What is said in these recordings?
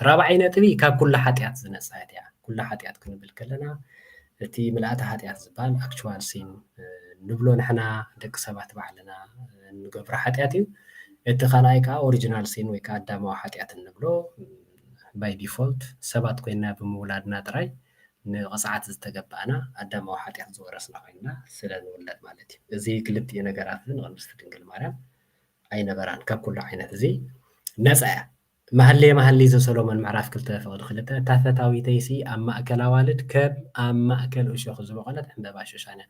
رابعي نتبي كاب كل حاتيات زنصات يا كل حاتيات كنبل كلنا تي ملأت حاتيات زبال actual sin نبلو نحنا دك سبات بعلنا نقبر حاتياتي اتخاناي كا اوريجينال سين وي كا دامو حاتيات نبلو باي ديفولت سبات كوينا بمولادنا تراي ንቕፅዓት ዝተገባእና ኣዳማዊ ሓጢኣት ዝወረስና ኮይንና ስለ ንውለድ ማለት እዩ እዚ ክልቲኡ ነገራት ንቅድስቲ ድንግል ማርያም ኣይነበራን ካብ ኩሉ ዓይነት እዚ ነፃ እያ መሃለየ ዘሰሎሞን ምዕራፍ 2 ፍቅዲ 2 እታ ፈታዊተይሲ ኣብ ማእከል ኣዋልድ ከም ኣብ ማእከል እሾኽ ዝበቆለት ዕምበባ ሹሻን እያ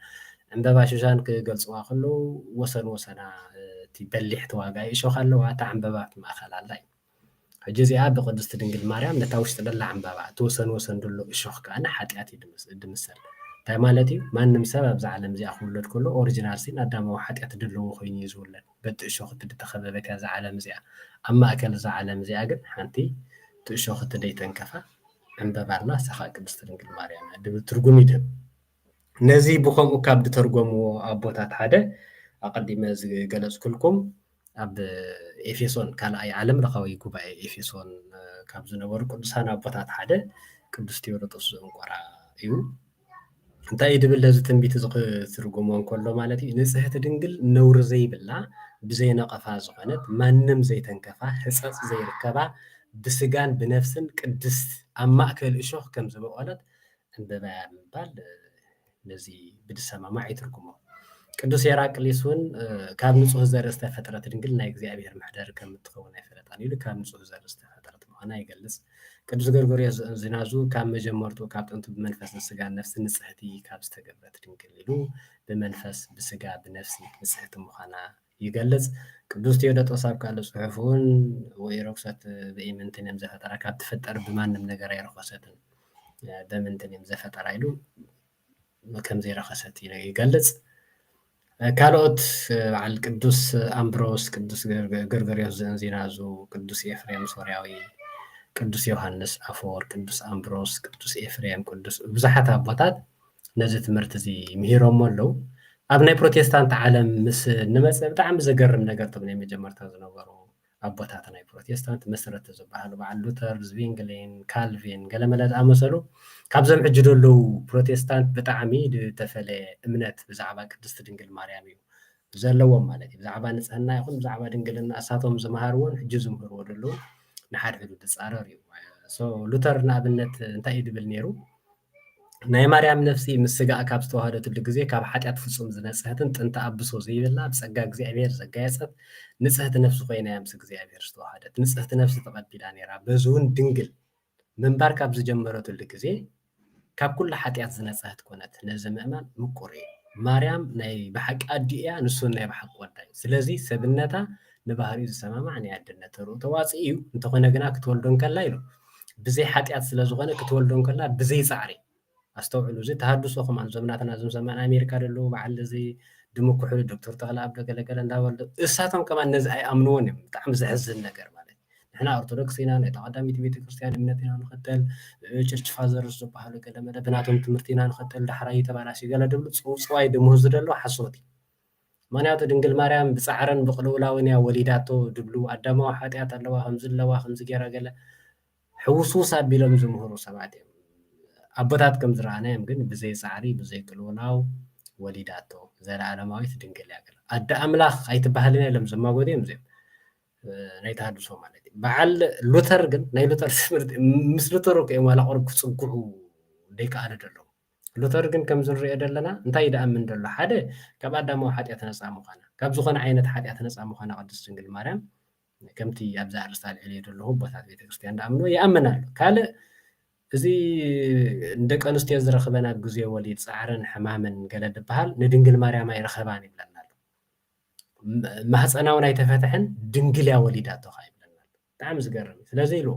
ዕምበባ ሹሻን ክገልፅዋ ከለዉ ወሰን ወሰና እቲ በሊሕቲ ዋጋ እሾኽ ኣለዋ እታ ዕምበባ ማእከል ኣላ እዩ ሕጂ እዚኣ ብቅድስቲ ድንግል ማርያም ነታ ውሽጢ ደላ ዕምበባ ተወሰን ወሰን ደሎ እሾኽ ከኣነ ሓጢኣት ድምሰል እንታይ ማለት እዩ ማንም ሰብ ኣብዛ ዓለም እዚኣ ክውለድ ከሎ ኦሪጂናል ሲን ኣዳማዊ ሓጢኣት ድልዎ ኮይኑ እዩ ዝውለድ በቲ እሾኽ እትተኸበበት እያ እዛ ዓለም እዚኣ ኣብ ማእከል እዛ ዓለም እዚኣ ግን ሓንቲ እቲ እሾኽ እትደይተንከፋ ዕምበባ ኣላ ንሳ ቅድስቲ ድንግል ማርያም እያ ድብል ትርጉም ይድህብ ነዚ ብከምኡ ካብ ዝተርጎምዎ ኣቦታት ሓደ ኣቀዲመ ዝገለፅኩልኩም ኣብ ኤፌሶን ካልኣይ ዓለም ለኻዊ ጉባኤ ኤፌሶን ካብ ዝነበሩ ቅዱሳን ኣቦታት ሓደ ቅዱስ ቴዎድሮስ ዘእንቆራ እዩ እንታይ ድብል ለዚ ትንቢት ዝትርጉሞ እንከሎ ማለት እዩ ንጽሕቲ ድንግል ነውሪ ዘይብላ ብዘይነቐፋ ዝኾነት ማንም ዘይተንከፋ ህፀፅ ዘይርከባ ብስጋን ብነፍስን ቅድስት ኣብ ማእከል እሾኽ ከም ዝበቆለት ዕምበባ ምባል ነዚ ብድሰማማዕ ይትርጉሞ ቅዱስ የራቅሊስ እውን ካብ ንጹህ ዘርኢ ዝተፈጠረት ድንግል ናይ እግዚአብሔር ምሕደር ከም እትኸውን ኣይፈለጣን ኢሉ ካብ ንጹህ ዘርኢ ዝተፈጠረት ምዃና ይገልጽ ቅዱስ ገርጎርዮስ ዝናዙ ካብ መጀመርቱ ካብ ጥንቱ ብመንፈስ ስጋን ነፍስን ንጽሕቲ ካብ ዝተገብረት ድንግል ኢሉ ብመንፈስ ብስጋ ብነፍሲ ንጽሕቲ ምዃና ይገልጽ ቅዱስ ቴዎዶጦስ ኣብ ካልእ ጽሑፍ እውን ወይረክሰት በኢምንትን እዮም ዘፈጠራ ካብ ትፈጠር ብማንም ነገር ኣይረኸሰትን በምንትን እዮም ዘፈጠራ ኢሉ ከም ዘይረኸሰት ይገልጽ ካልኦት በዓል ቅዱስ ኣምብሮስ ቅዱስ ገርጎርዮስ ዘእንዚናዙ ቅዱስ ኤፍሬም ሶርያዊ ቅዱስ ዮሐንስ ኣፈወርቅ ቅዱስ ኣምብሮስ ቅዱስ ኤፍሬም ቅዱስ ብዙሓት ኣቦታት ነዚ ትምህርቲ እዚ ምሂሮሞ ኣለው ኣብ ናይ ፕሮቴስታንት ዓለም ምስ ንመፅእ ብጣዕሚ ዘገርም ነገር ቶም ናይ መጀመርታ ዝነበሩ ኣቦታት ናይ ፕሮቴስታንት መሰረት ዝበሃሉ በዓል ሉተር ዝዊንግሌን ካልቪን ገለመለ ዝኣመሰሉ ካብዞም ሕጂ ደለው ፕሮቴስታንት ብጣዕሚ ዝተፈለየ እምነት ብዛዕባ ቅድስቲ ድንግል ማርያም እዩ ዘለዎም ማለት እዩ ብዛዕባ ንፅህና ይኹን ብዛዕባ ድንግልና እሳቶም ዝመሃርዎን ሕጂ ዝምህርዎ ደለው ንሓድሕዱ ዝፃረር እዩ ሉተር ንኣብነት እንታይ እዩ ድብል ነይሩ ናይ ማርያም ነፍሲ ምስ ስጋእ ካብ ዝተዋሃደትሉ ግዜ ካብ ሓጢኣት ፍፁም ዝነፅህትን ጥንቲ ኣብሶ ዘይብላ ብፀጋ እግዚኣብሔር ዘጋየፀት ንፅህቲ ነፍሲ ኮይና ምስ እግዚኣብሔር ዝተዋሃደት ንፅህቲ ነፍሲ ተቐቢላ ነይራ በዚ እውን ድንግል ምንባር ካብ ዝጀመረትሉ ግዜ ካብ ኩሉ ሓጢኣት ዝነፅህት ኮነት ነዚ ምእማን ምቁር እዩ ማርያም ናይ ብሓቂ ኣዲ እያ ንሱን ናይ ብሓቂ ወዳ እዩ ስለዚ ሰብነታ ንባህሪኡ ዝሰማማዕ ናይ ኣድነት ተርእዮ ተዋፅኢ እዩ እንተኾነ ግና ክትወልዶን ከላ ኢሉ ብዘይ ሓጢኣት ስለ ዝኾነ ክትወልዶን ከላ ብዘይ ፃዕሪ ኣስተውዕሉ እዚ ተሃድሶ ከም ዘመናትና ዝሰማዕና ኣሜሪካ ደለው በዓል እዚ ድምኩሕሉ ዶክተር ተኽለ ኣብ ገለገለ እንዳበሉ እሳቶም ከማን ነዚ ኣይኣምንዎን እዮም ብጣዕሚ ዘሕዝን ነገር ማለት ንሕና ኦርቶዶክስ ኢና ናይ ተቐዳሚት ቤተክርስትያን እምነት ኢና ንኽተል ቸርች ፋዘርስ ዝበሃሉ ገለመለ ብናቶም ትምህርቲ ኢና ንኽተል ዳሕራይ ተባላሲ ገለ ድብሉ ፅዋይ ድምህዝ ደሎ ሓሶት እዩ ምክንያቱ ድንግል ማርያም ብፃዕረን ብቅልውላውን እያ ወሊዳቶ ድብሉ ኣዳማዊ ሓጢኣት ኣለዋ ከምዝለዋ ከምዚ ገይራ ገለ ሕውስውስ ኣቢሎም ዝምህሩ ሰባት እዮም ኣቦታት ከም ዝረኣናዮም ግን ብዘይ ፃዕሪ ብዘይ ቅልውላው ወሊዳቶ ዘለዓለማዊት ድንግል እያ ገለ ኣደ ኣምላኽ ኣይትበሃልን ኢሎም ዘማጎዱ እዮም እዚኦም ናይ ተሃድሶ ማለት እዩ በዓል ሉተር ግን ናይ ሉተር ትምህርቲ ምስ ሉተር እዮም ዋላ ቆርብ ክፅጉዑ ደይከኣሉ ደለው ሉተር ግን ከም ዝንሪኦ ዘለና እንታይ ይደኣምን ደሎ ሓደ ካብ ኣዳማዊ ሓጢኣት ነፃ ምዃና ካብ ዝኾነ ዓይነት ሓጢኣት ነፃ ምዃና ቅድስቲ ድንግል ማርያም ከምቲ ኣብዛ ኣርእስታ ልዕልዮ ዘለኹ ቦታት ቤተክርስትያን እንዳኣምኖ ይኣምን ኣሎ ካልእ እዚ ንደቂ ኣንስትዮ ዝረኽበን ኣብ ግዜ ወሊድ ፃዕርን ሕማምን ገለ ድበሃል ንድንግል ማርያም ኣይረኸባን ይብለና ኣሎ ማህፀናውን ኣይተፈትሕን ድንግል እያ ወሊዳቶ ኸ ይብለና ኣሎ ብጣዕሚ ዝገርም ስለዚ ኢሉ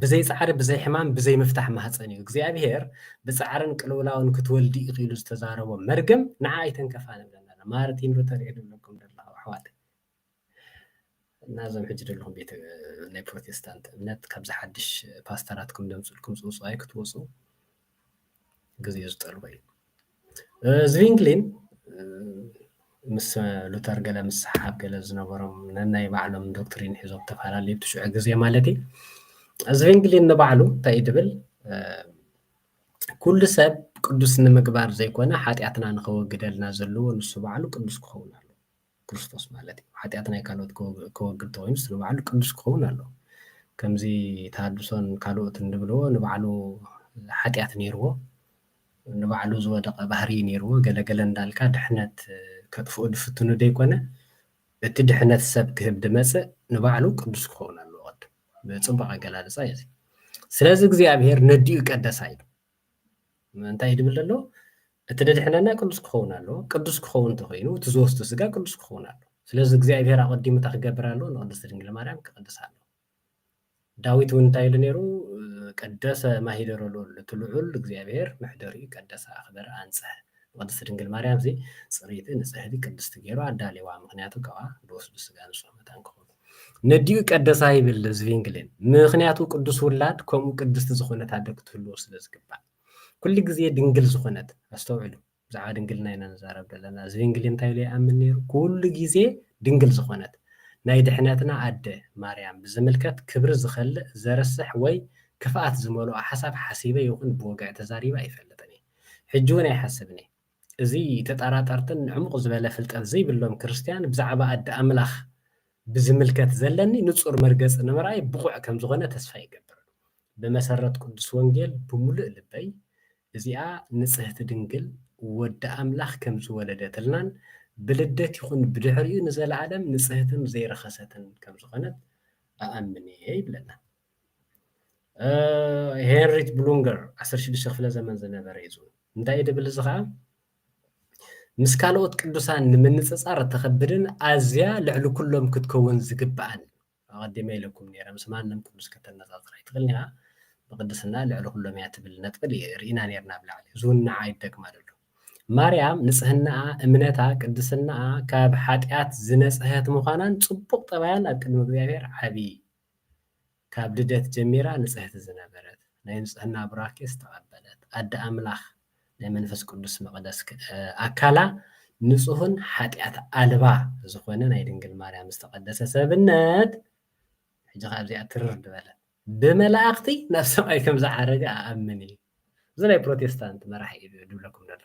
ብዘይ ፃዕሪ ብዘይ ሕማም ብዘይ ምፍታሕ ማህፀን እዩ እግዚኣብሔር ብፃዕርን ቅልውላውን ክትወልዲ ኢሉ ዝተዛረቦ መርገም ንዓ ኣይተንከፋን ይብለና ኣሎ ማርቲን ሉተር የድብለኩም ደለኹ ኣሕዋተይ ናዞም ሕጂ ደለኹም ቤተ ናይ ፕሮቴስታንት እምነት ካብ ዝሓድሽ ፓስተራትኩም ደምፅልኩም ፅውፅዋይ ክትወፁ ግዜ ዝጠልቦ እዩ ዝዊንግሊን ምስ ሉተር ገለ ምስ ሰሓብ ገለ ዝነበሮም ነናይ ባዕሎም ዶክትሪን ሒዞም ተፈላለዩ ትሽዑ ግዜ ማለት እዩ ዝቬንግሊን ንባዕሉ እንታይ እዩ ድብል ኩሉ ሰብ ቅዱስ ንምግባር ዘይኮነ ሓጢኣትና ንኸወግደልና ዘለዎ ንሱ ባዕሉ ቅዱስ ክኸውን ኣለዎ ክርስቶስ ማለት እዩ ሓጢኣት ናይ ካልኦት ክወግድ ተኮይኑ ንሱ ንባዕሉ ቅዱስ ክኸውን ኣለዎ ከምዚ ተሃድሶን ካልኦት እንብልዎ ንባዕሉ ሓጢኣት ነይርዎ ንባዕሉ ዝወደቐ ባህሪ ነይርዎ ገለገለ እንዳልካ ድሕነት ከጥፍኡ ድፍትኑ ደይኮነ እቲ ድሕነት ሰብ ክህብ ድመፅእ ንባዕሉ ቅዱስ ክኸውን ኣለዎ ቅድም ብፅቡቅ ኣገላልፃ እዩ እዚ ስለዚ እግዚኣብሄር ነዲኡ ቀደሳ እዩ እንታይ ድብል ዘሎ እቲ ደድሕነና ቅዱስ ክኸውን ኣለዎ ቅዱስ ክኸውን እንተኮይኑ እቲ ዝወስዱ ስጋ ቅዱስ ክኸውን ኣለዎ ስለዚ እግዚኣብሄር ኣቐዲሙ እንታይ ክገብር ኣለዎ ንቅድስቲ ድንግል ማርያም ክቅድሳ ኣለዎ ዳዊት እውን እንታይ ኢሉ ነይሩ ቀደሰ ማሂደሮ እቲ ልዑል እግዚኣብሄር ምሕደሪኡ ቀደሰ ኣኽበረ ኣንፅሐ ቅድስቲ ድንግል ማርያም እዚ ፅሬቲ ንፅሕቲ ቅድስቲ ገይሩ ኣዳልዋ ምክንያቱ ካብኣ ዝወስዱ ስጋ ንጹህ መጠን ክኸውን ነዲኡ ቀደሳ ይብል ዝቬንግሊን ምክንያቱ ቅዱስ ውላድ ከምኡ ቅድስቲ ዝኾነት ኣደ ክትህልዎ ስለ ዝግባእ ኩሉ ግዜ ድንግል ዝኾነት ኣስተውዕሉ ብዛዕባ ድንግልና ኢና ንዛረብ ዘለና ዝቬንግሊን እንታይ ኢሉ ይኣምን ነይሩ ኩሉ ግዜ ድንግል ዝኾነት ናይ ድሕነትና ኣደ ማርያም ብዝምልከት ክብሪ ዝኸልእ ዘረስሕ ወይ ክፍኣት ዝመልኦ ሓሳብ ሓሲበ ይኹን ብወጋዕ ተዛሪበ ኣይፈልጥን እየ ሕጂ እውን ኣይሓስብን እየ እዚ ተጠራጠርትን ዕሙቕ ዝበለ ፍልጠት ዘይብሎም ክርስትያን ብዛዕባ ኣደ ኣምላኽ ብዝምልከት ዘለኒ ንጹር መርገፂ ንምርኣይ ብቑዕ ከም ዝኾነ ተስፋ ይገብር ብመሰረት ቅዱስ ወንጌል ብምሉእ ልበይ እዚኣ ንጽሕቲ ድንግል ወዲ ኣምላኽ ከም ዝወለደትልናን ብልደት ይኹን ብድሕሪኡ ንዘለዓለም ንጽሕትን ዘይረኸሰትን ከም ዝኾነት ኣኣምን እየ ይብለና ሄንሪት ብሉንገር 16 ክፍለ ዘመን ዝነበረ እዩ እንታይ እዩ ድብል እዚ ከዓ ምስ ካልኦት ቅዱሳን ንምንፅፃር ተኸብድን ኣዝያ ልዕሊ ኩሎም ክትከውን ዝግባአን ኣቐዲመ ኢለኩም ነይረ ምስ ማንም ቅዱስ ከተነፃፅር ኣይትኽእልኒ ኢኻ ብቅድስና ልዕሊ ኩሎም እያ ትብል ነጥብል ርኢና ነርና ብላዕሊ ዝውን ንዓ ይደግማ ደሎ ማርያም ንፅህናኣ እምነታ ቅድስናኣ ካብ ሓጢኣት ዝነፅሀት ምዃናን ፅቡቕ ጠባያን ኣብ ቅድሚ እግዚኣብሔር ዓብይ ካብ ልደት ጀሚራ ንፅህቲ ዝነበረት ናይ ንፅህና ቡራኬ ዝተቐበለት ኣደ ኣምላኽ ናይ መንፈስ ቅዱስ መቕደስ ኣካላ ንጹህን ሓጢኣት ኣልባ ዝኾነ ናይ ድንግል ማርያም ዝተቐደሰ ሰብነት ሕጂ ካብዚኣ ትርር ድበለት ብመላእኽቲ ናብ ሰማይ ከም ዝዓረገ ኣኣምን እዩ እዚ ናይ ፕሮቴስታንት መራሒ ድብለኩም ደሎ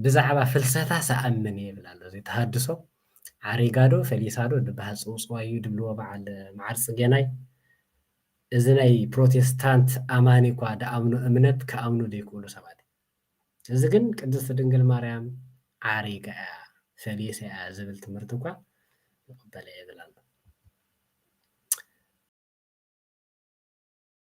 ብዛዕባ ፍልሰታ ሰኣምን ይብል ኣሎ እዚ ተሃድሶ ዓሪጋዶ ፈሊሳዶ ድበሃል ፅውፅዋ እዩ ድብልዎ በዓል መዓር ፅጌናይ እዚ ናይ ፕሮቴስታንት ኣማኒ እኳ ደኣምኑ እምነት ከኣምኑ ደይክእሉ ሰባት እዚ ግን ቅድስቲ ድንግል ማርያም ዓሪጋ እያ ፈሊሰ እያ ዝብል ትምህርቲ እኳ ይቕበለ የብል ኣሎ